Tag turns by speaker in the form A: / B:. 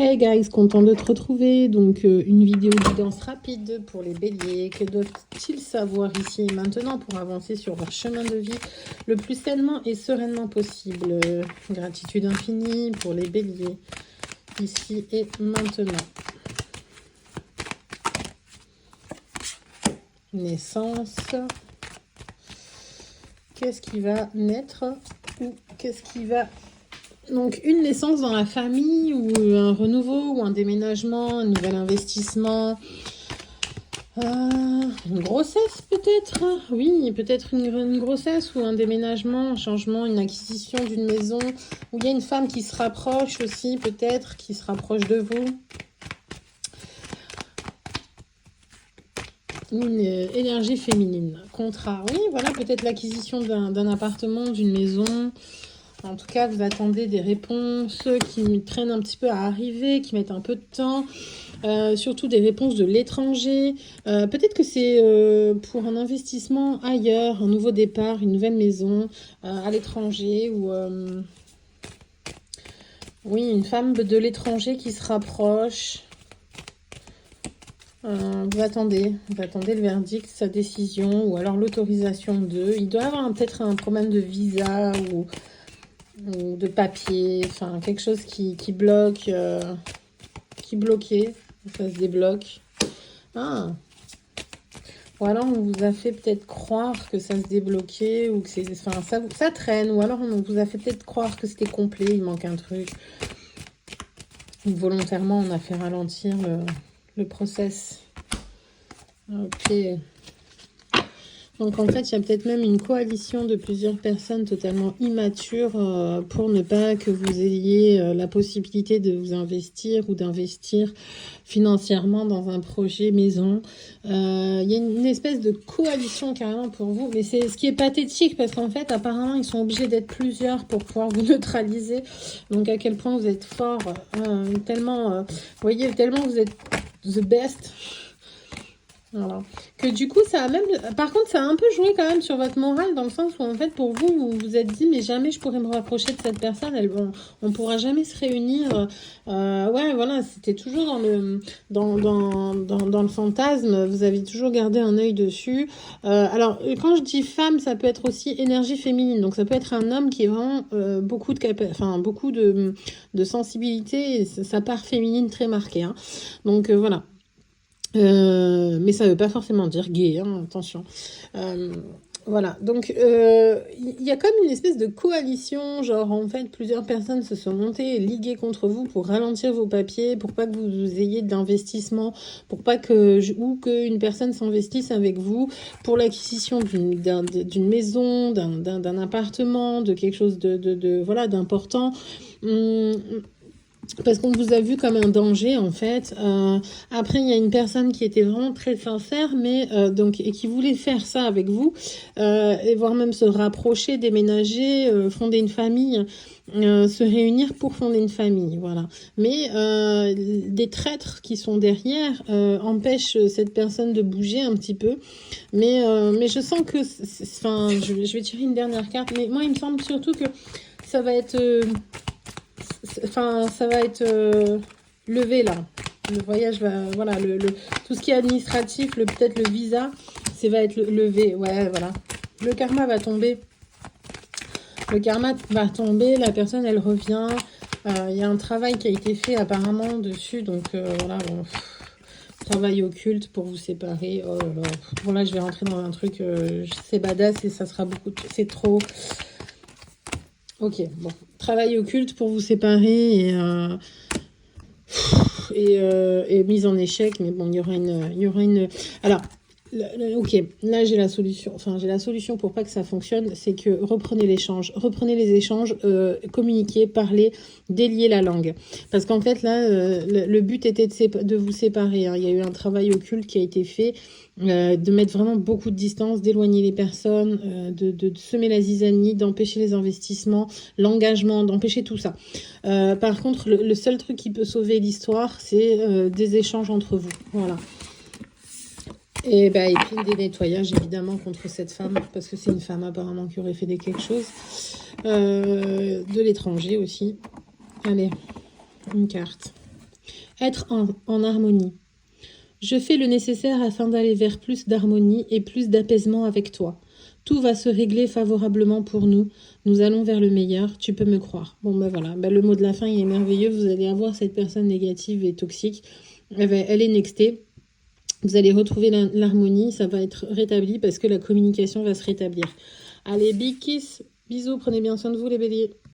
A: Hey guys, content de te retrouver. Donc une vidéo guidance rapide pour les béliers. Que doivent-ils savoir ici et maintenant pour avancer sur leur chemin de vie le plus sainement et sereinement possible? Gratitude infinie pour les béliers ici et maintenant. Naissance. Qu'est-ce qui va naître ou qu'est-ce qui va... Donc, une naissance dans la famille ou un renouveau ou un déménagement, un nouvel investissement, une grossesse peut-être. Oui, peut-être une grossesse ou un déménagement, un changement, une acquisition d'une maison où il y a une femme qui se rapproche aussi peut-être, qui se rapproche de vous. Une énergie féminine. Contrat, oui, voilà, peut-être l'acquisition d'un appartement, d'une maison. En tout cas, vous attendez des réponses qui traînent un petit peu à arriver, qui mettent un peu de temps. Surtout des réponses de l'étranger. Peut-être que c'est pour un investissement ailleurs, un nouveau départ, une nouvelle maison à l'étranger. Ou oui, une femme de l'étranger qui se rapproche. Vous attendez le verdict, sa décision, ou alors l'autorisation d'eux. Il doit y avoir peut-être un problème de visa ou de papier, enfin quelque chose qui bloque, qui bloquait, ça se débloque. Ou alors on vous a fait peut-être croire que ça se débloquait, ou que c'est, enfin ça traîne, ou alors on vous a fait peut-être croire que c'était complet, il manque un truc. Donc, volontairement on a fait ralentir le process. Ok. Donc en fait, il y a peut-être même une coalition de plusieurs personnes totalement immatures pour ne pas que vous ayez la possibilité de vous investir ou d'investir financièrement dans un projet maison. Il y a une espèce de coalition carrément pour vous, mais c'est ce qui est pathétique parce qu'en fait, apparemment, ils sont obligés d'être plusieurs pour pouvoir vous neutraliser. Donc à quel point vous êtes fort, tellement, vous voyez, tellement vous êtes the best. Voilà. Que du coup, ça a même... Par contre, ça a un peu joué quand même sur votre morale, dans le sens où, en fait, pour vous, vous vous êtes dit, mais jamais je pourrais me rapprocher de cette personne, on pourra jamais se réunir. Ouais, voilà, c'était toujours dans le fantasme, vous avez toujours gardé un œil dessus. Alors, quand je dis femme, ça peut être aussi énergie féminine, donc ça peut être un homme qui est vraiment beaucoup de sensibilité, et sa part féminine très marquée. Hein. Donc, voilà. Mais ça veut pas forcément dire gay, hein, attention. Voilà, donc il y a comme une espèce de coalition, genre en fait plusieurs personnes se sont montées et liguées contre vous pour ralentir vos papiers, pour pas que vous ayez d'investissement, pour pas qu'une personne s'investisse avec vous pour l'acquisition d'une maison, d'un appartement, de quelque chose voilà, d'important. Parce qu'on vous a vu comme un danger en fait. Après il y a une personne qui était vraiment très sincère, mais et qui voulait faire ça avec vous, et voire même se rapprocher, déménager, fonder une famille, se réunir pour fonder une famille, voilà. Mais des traîtres qui sont derrière empêchent cette personne de bouger un petit peu. Mais je sens que, enfin, je vais tirer une dernière carte, mais moi il me semble surtout que ça va être ça va être levé là. Le voyage va, voilà, tout ce qui est administratif, peut-être le visa, ça va être levé. Ouais, voilà. Le karma va tomber. Le karma va tomber, la personne elle revient. Il y a un travail qui a été fait apparemment dessus, donc voilà. Bon, travail occulte pour vous séparer. Oh là là. Bon là je vais rentrer dans un truc, c'est badass et ça sera c'est trop. Ok, bon. Travail occulte pour vous séparer et mise en échec. Mais bon, il y aura une... Alors, ok, là j'ai la solution. Enfin, j'ai la solution pour pas que ça fonctionne. C'est que reprenez l'échange. Reprenez les échanges, communiquez, parlez, déliez la langue. Parce qu'en fait, là, le but était de vous séparer. Hein. Il y a eu un travail occulte qui a été fait. De mettre vraiment beaucoup de distance, d'éloigner les personnes, de semer la zizanie, d'empêcher les investissements, l'engagement, d'empêcher tout ça. Par contre, le seul truc qui peut sauver l'histoire, c'est des échanges entre vous. Voilà. Et puis des nettoyages, évidemment, contre cette femme, parce que c'est une femme apparemment qui aurait fait quelque chose. De l'étranger aussi. Allez, une carte. Être en harmonie. Je fais le nécessaire afin d'aller vers plus d'harmonie et plus d'apaisement avec toi. Tout va se régler favorablement pour nous. Nous allons vers le meilleur, tu peux me croire. Bon ben voilà, ben, le mot de la fin il est merveilleux. Vous allez avoir cette personne négative et toxique. Elle est nextée. Vous allez retrouver l'harmonie, ça va être rétabli parce que la communication va se rétablir. Allez, big kiss, bisous, prenez bien soin de vous les béliers.